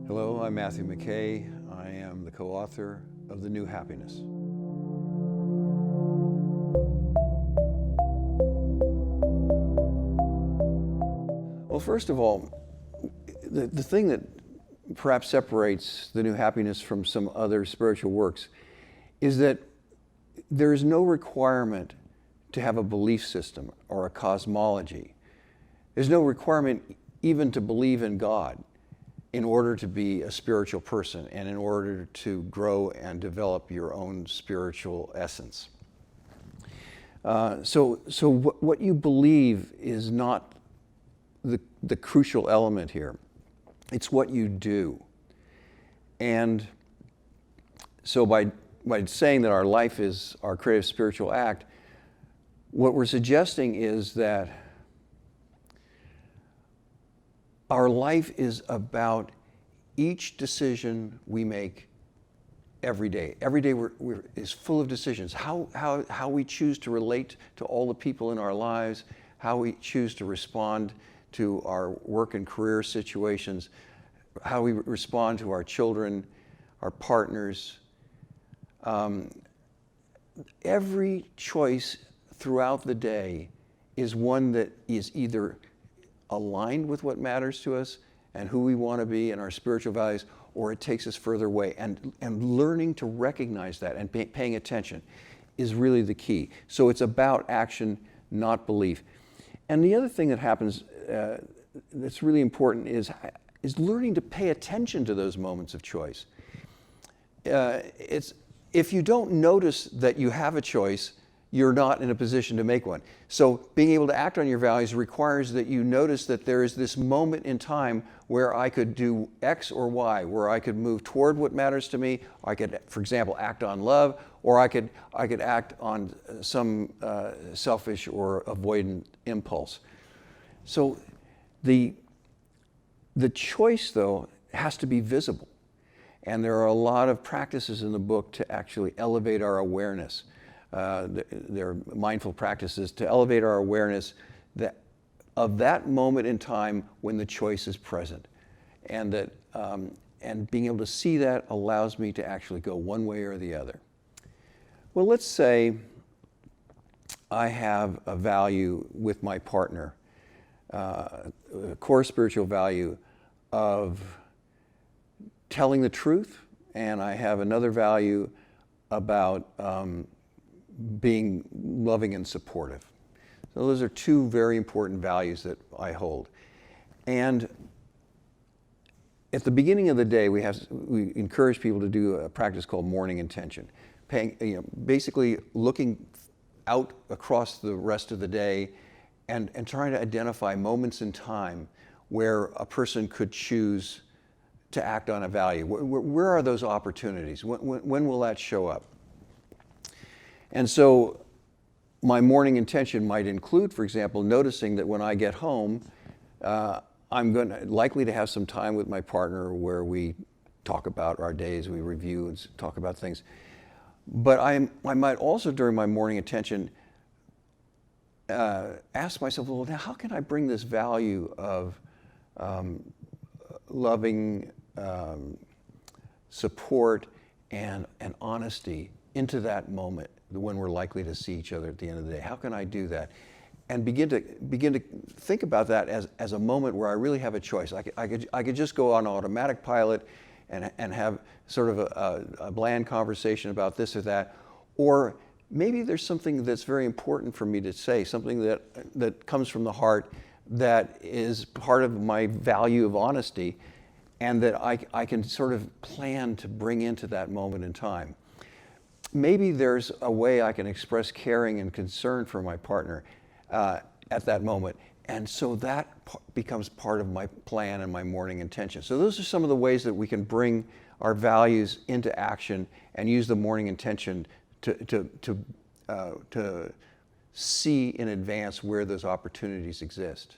Hello, I'm Matthew McKay. I am the co-author of The New Happiness. Well, first of all, the thing that perhaps separates The New Happiness from some other spiritual works is that there is no requirement to have a belief system or a cosmology. There's no requirement even to believe in God in order to be a spiritual person and in order to grow and develop your own spiritual essence. So what you believe is not the crucial element here. It's what you do. And so by saying that our life is our creative spiritual act, what we're suggesting is that our life is about each decision we make every day. Every day is full of decisions. How we choose to relate to all the people in our lives, how we choose to respond to our work and career situations, how we respond to our children, our partners. Every choice throughout the day is one that is either aligned with what matters to us and who we want to be and our spiritual values, or it takes us further away. And learning to recognize that and paying attention is really the key. So it's about action, not belief. And the other thing that happens that's really important is learning to pay attention to those moments of choice. If you don't notice that you have a choice, you're not in a position to make one. So being able to act on your values requires that you notice that there is this moment in time where I could do X or Y, where I could move toward what matters to me. I could, for example, act on love, or I could act on some selfish or avoidant impulse. So the choice, though, has to be visible. And there are a lot of practices in the book to actually elevate our awareness. There are mindful practices to elevate our awareness of that moment in time when the choice is present. And being able to see that allows me to actually go one way or the other. Well, let's say I have a value with my partner, a core spiritual value of telling the truth, and I have another value about being loving and supportive. So those are two very important values that I hold. And at the beginning of the day, we encourage people to do a practice called morning intention. Basically looking out across the rest of the day and trying to identify moments in time where a person could choose to act on a value. Where are those opportunities? When will that show up? And so my morning intention might include, for example, noticing that when I get home, I'm likely to have some time with my partner where we talk about our days, we review and talk about things. But I might also, during my morning intention, ask myself, well, now how can I bring this value of loving support and honesty into that moment when we're likely to see each other at the end of the day? How can I do that? And begin to think about that as a moment where I really have a choice. I could just go on automatic pilot and have sort of a bland conversation about this or that, or maybe there's something that's very important for me to say, something that comes from the heart that is part of my value of honesty, and that I can sort of plan to bring into that moment in time. Maybe there's a way I can express caring and concern for my partner at that moment. And so that becomes part of my plan and my morning intention. So those are some of the ways that we can bring our values into action and use the morning intention to see in advance where those opportunities exist.